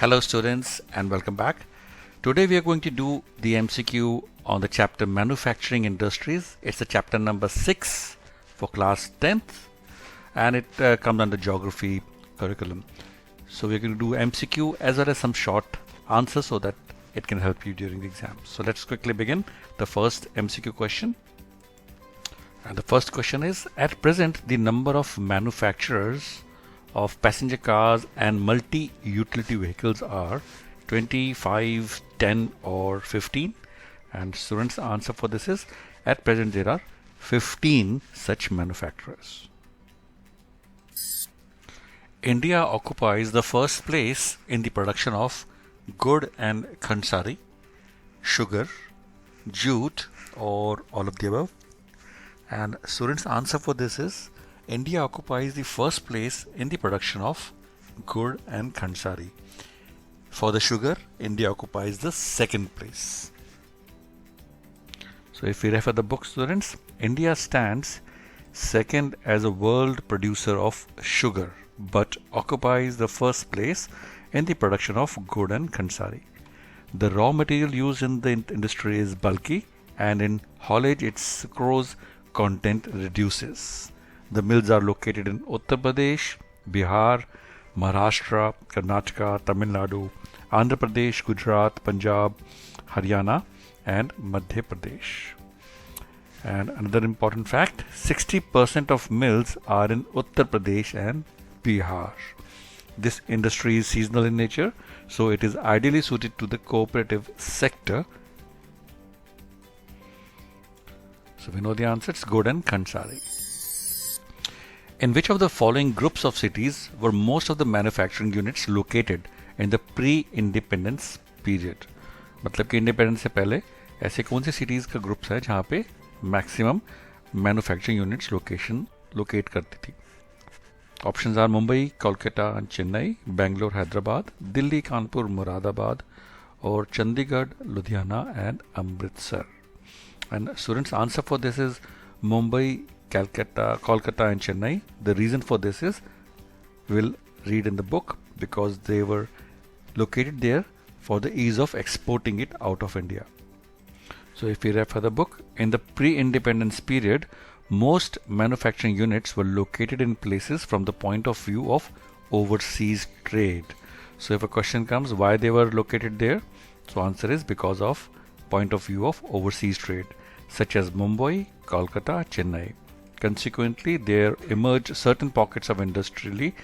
Hello students and welcome back. Today we are going to do the MCQ on the chapter Manufacturing Industries. It's the chapter number 6 for class 10th and it comes under Geography curriculum. So we're going to do MCQ as well as some short answers so that it can help you during the exam. So let's quickly begin the first MCQ question. And the first question is, at present the number of manufacturers of passenger cars and multi-utility vehicles are 25, 10 or 15, and students' answer for this is at present there are 15 such manufacturers. India occupies the first place in the production of gur and khansari, sugar, jute or all of the above, and students' answer for this is India occupies the first place in the production of gur and khansari. For the sugar, India occupies the second place. So if we refer the book, students, India stands second as a world producer of sugar, but occupies the first place in the production of gur and khansari. The raw material used in the industry is bulky, and in haulage its sucrose content reduces. The mills are located in Uttar Pradesh, Bihar, Maharashtra, Karnataka, Tamil Nadu, Andhra Pradesh, Gujarat, Punjab, Haryana and Madhya Pradesh. And another important fact, 60% of mills are in Uttar Pradesh and Bihar. This industry is seasonal in nature, so it is ideally suited to the cooperative sector. So we know the answer, it's gur and khansari. In which of the following groups of cities were most of the manufacturing units located in the pre-independence period? मतलब कि independence से पहले ऐसे कौन सी cities का groups है जहाँ पे मैक्सिमम मैन्युफैक्चरिंग यूनिट्स लोकेट करती थी? Options are Mumbai, Kolkata and Chennai, Bangalore, Hyderabad, Delhi, Kanpur, Moradabad और Chandigarh, Ludhiana and Amritsar. And students' answer for this is Mumbai, Kolkata and Chennai. The reason for this is, we'll read in the book, because they were located there for the ease of exporting it out of India. So if we refer the book, in the pre-independence period, most manufacturing units were located in places from the point of view of overseas trade. So if a question comes why they were located there, so answer is because of point of view of overseas trade, such as Mumbai, Kolkata, Chennai. Consequently, there emerged certain pockets of industrially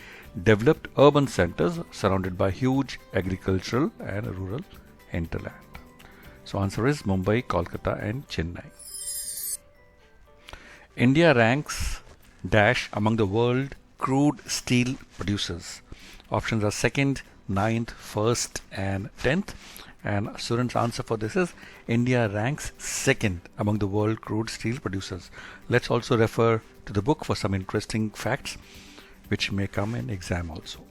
developed urban centers surrounded by huge agricultural and rural hinterland. So answer is Mumbai, Kolkata and Chennai. India ranks dash among the world crude steel producers. Options are 2nd, 9th, 1st and 10th. And students' answer for this is India ranks 2nd among the world crude steel producers. Let's also refer to the book for some interesting facts which may come in exam also.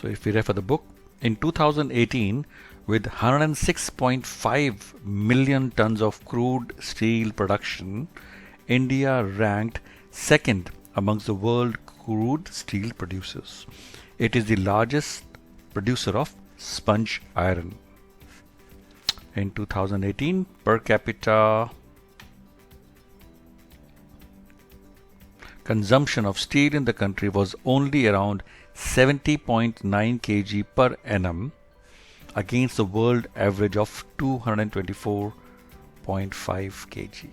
So if we refer the book, in 2018, with 106.5 million tons of crude steel production, India ranked 2nd amongst the world crude steel producers. It is the largest producer of sponge iron. In 2018, per capita consumption of steel in the country was only around 70.9 kg per annum against the world average of 224.5 kg.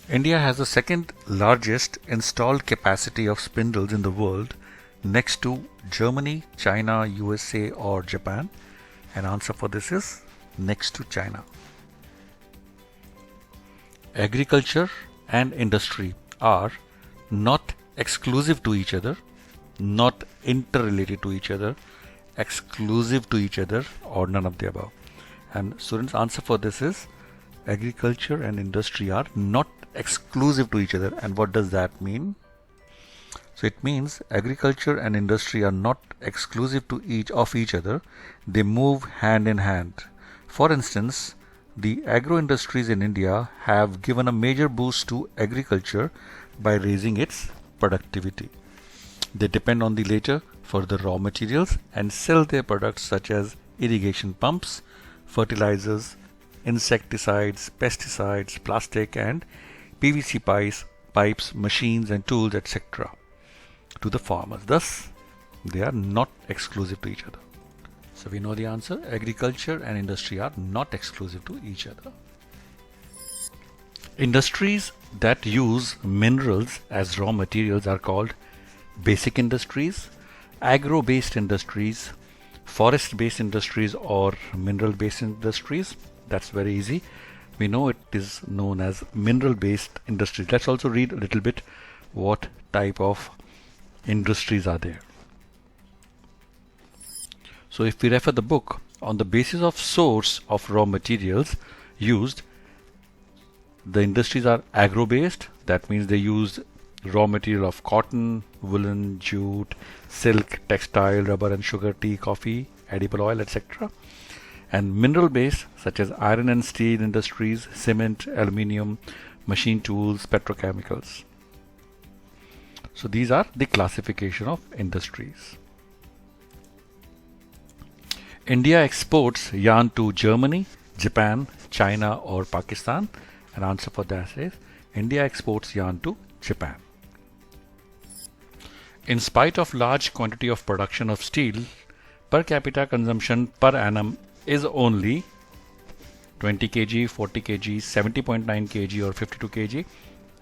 India has the second largest installed capacity of spindles in the world, next to Germany, China, USA or Japan. And answer for this is next to China. Agriculture and industry are not exclusive to each other, not interrelated to each other, exclusive to each other, or none of the above. And students' answer for this is agriculture and industry are not exclusive to each other. And what does that mean? So it means agriculture and industry are not exclusive to each other. They move hand in hand. For instance, the agro industries in India have given a major boost to agriculture by raising its productivity. They depend on the latter for the raw materials and sell their products such as irrigation pumps, fertilizers, insecticides, pesticides, plastic and PVC pipes, machines and tools, etc. to the farmers. Thus, they are not exclusive to each other. So we know the answer. Agriculture and industry are not exclusive to each other. Industries that use minerals as raw materials are called basic industries, agro-based industries, forest-based industries or mineral-based industries. That's very easy. We know it is known as mineral-based industries. Let's also read a little bit what type of industries are there. So if we refer the book, on the basis of source of raw materials used, the industries are agro-based. That means they use raw material of cotton, woolen, jute, silk, textile, rubber and sugar, tea, coffee, edible oil, etc. And mineral-based such as iron and steel industries, cement, aluminium, machine tools, petrochemicals. So these are the classification of industries. India exports yarn to Germany, Japan, China or Pakistan. An answer for that is India exports yarn to Japan. In spite of large quantity of production of steel, per capita consumption per annum is only 20 kg, 40 kg, 70.9 kg or 52 kg.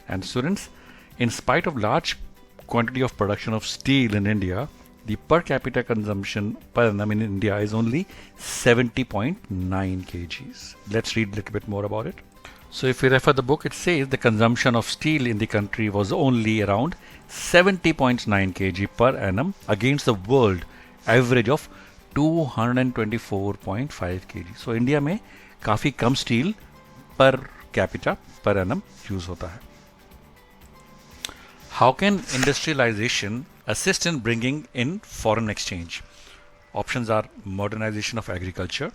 And students, in spite of large quantity of production of steel in India, the per capita consumption per annum in India is only 70.9 kgs. Let's read a little bit more about it. So if we refer the book, it says the consumption of steel in the country was only around 70.9 kg per annum against the world average of 224.5 kg. So India में काफी कम steel per capita per annum use होता है. How can industrialization assist in bringing in foreign exchange? Options are modernization of agriculture,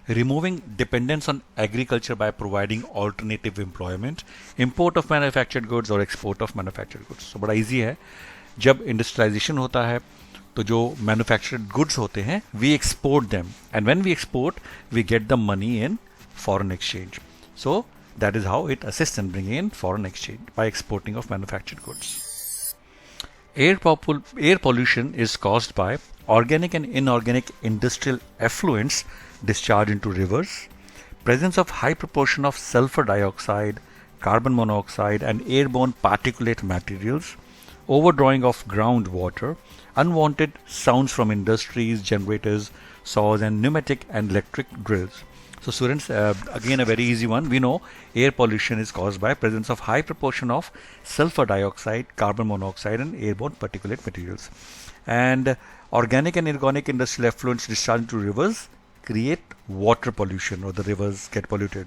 removing dependence on agriculture by providing alternative employment, import of manufactured goods और export of manufactured goods. So बड़ा easy है. जब industrialization होता है तो जो manufactured goods होते हैं we export them, and when we export we get the money in foreign exchange. So that is how it assists in bringing in foreign exchange, by exporting of manufactured goods. Air pollution is caused by organic and inorganic industrial effluents discharged into rivers, presence of high proportion of sulfur dioxide, carbon monoxide and airborne particulate materials, overdrawing of groundwater, unwanted sounds from industries, generators, saws and pneumatic and electric drills. So students, again a very easy one. We know air pollution is caused by presence of high proportion of sulfur dioxide, carbon monoxide and airborne particulate materials. And organic and inorganic industrial effluents discharged into rivers create water pollution, or the rivers get polluted.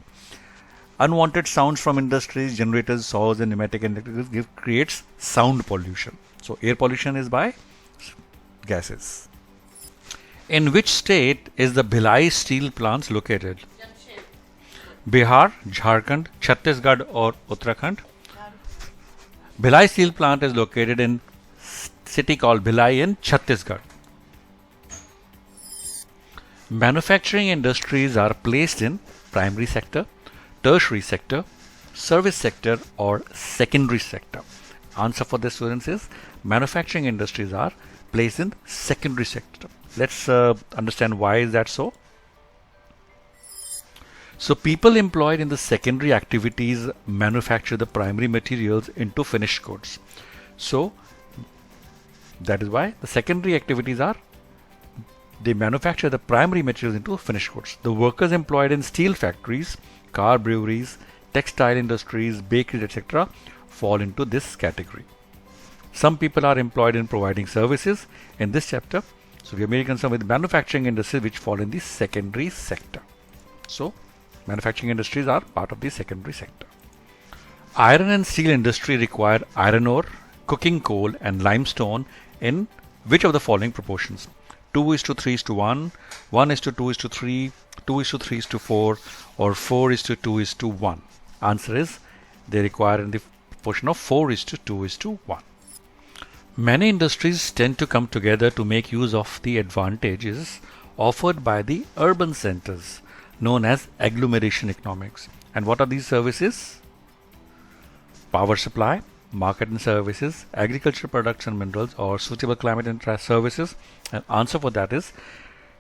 Unwanted sounds from industries, generators, saws and pneumatic and electric creates sound pollution. So air pollution is by gases. In which state is the Bhilai steel plants located? Bihar, Jharkhand, Chhattisgarh or Uttarakhand? Bhilai steel plant is located in city called Bhilai in Chhattisgarh. Manufacturing industries are placed in primary sector, tertiary sector, service sector or secondary sector. Answer for this, students, is manufacturing industries are placed in secondary sector. Let's understand why is that so. So people employed in the secondary activities manufacture the primary materials into finished goods. So that is why the secondary activities are, they manufacture the primary materials into finished goods. The workers employed in steel factories, car breweries, textile industries, bakeries, etc. fall into this category. Some people are employed in providing services in this chapter. So we are mainly concerned with manufacturing industries which fall in the secondary sector. So manufacturing industries are part of the secondary sector. Iron and steel industry require iron ore, cooking coal and limestone in which of the following proportions? 2:3:1, 1:2:3, 2:3:4 or 4:2:1. Answer is they require in the proportion of 4:2:1. Many industries tend to come together to make use of the advantages offered by the urban centers, known as agglomeration economics. And what are these services? Power supply, market and services, agricultural products and minerals, or suitable climate and services. And answer for that is,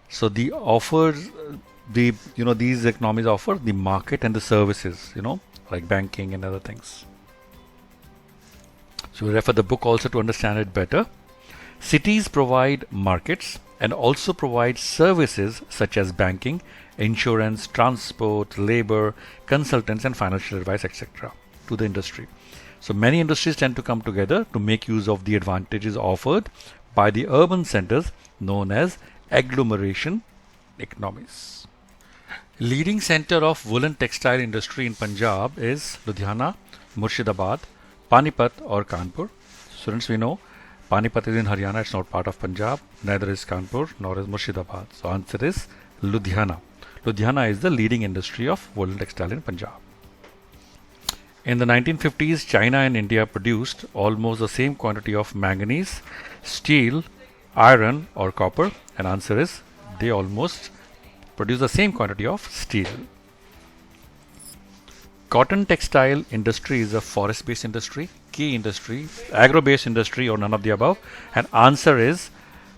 so the offers, these economies offer the market and the services, like banking and other things. So we refer the book also to understand it better. Cities provide markets and also provide services such as banking, insurance, transport, labor, consultants, and financial advice, etc. to the industry. So many industries tend to come together to make use of the advantages offered by the urban centers, known as agglomeration economies. Leading center of woolen textile industry in Punjab is Ludhiana, Murshidabad, Panipat or Kanpur. Students, we know Panipat is in Haryana, it's not part of Punjab, neither is Kanpur nor is Murshidabad. So answer is Ludhiana. Ludhiana is the leading industry of woolen textile in Punjab. In the 1950s, China and India produced almost the same quantity of manganese, steel, iron or copper, and answer is they almost produce the same quantity of steel. Cotton textile industry is a forest-based industry, key industry, agro-based industry, or none of the above. And answer is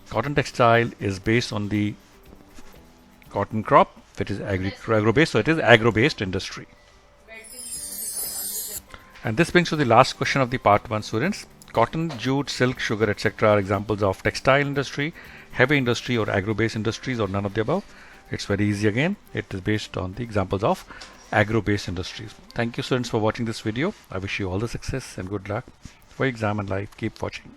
cotton textile is based on the cotton crop, which is agro-based, so it is agro-based industry. And this brings to the last question of the part 1, students. Cotton, jute, silk, sugar, etc. are examples of textile industry, heavy industry, or agro-based industries, or none of the above. It's very easy again. It is based on the examples of agro-based industries. Thank you, students, for watching this video. I wish you all the success and good luck for your exam and life. Keep watching.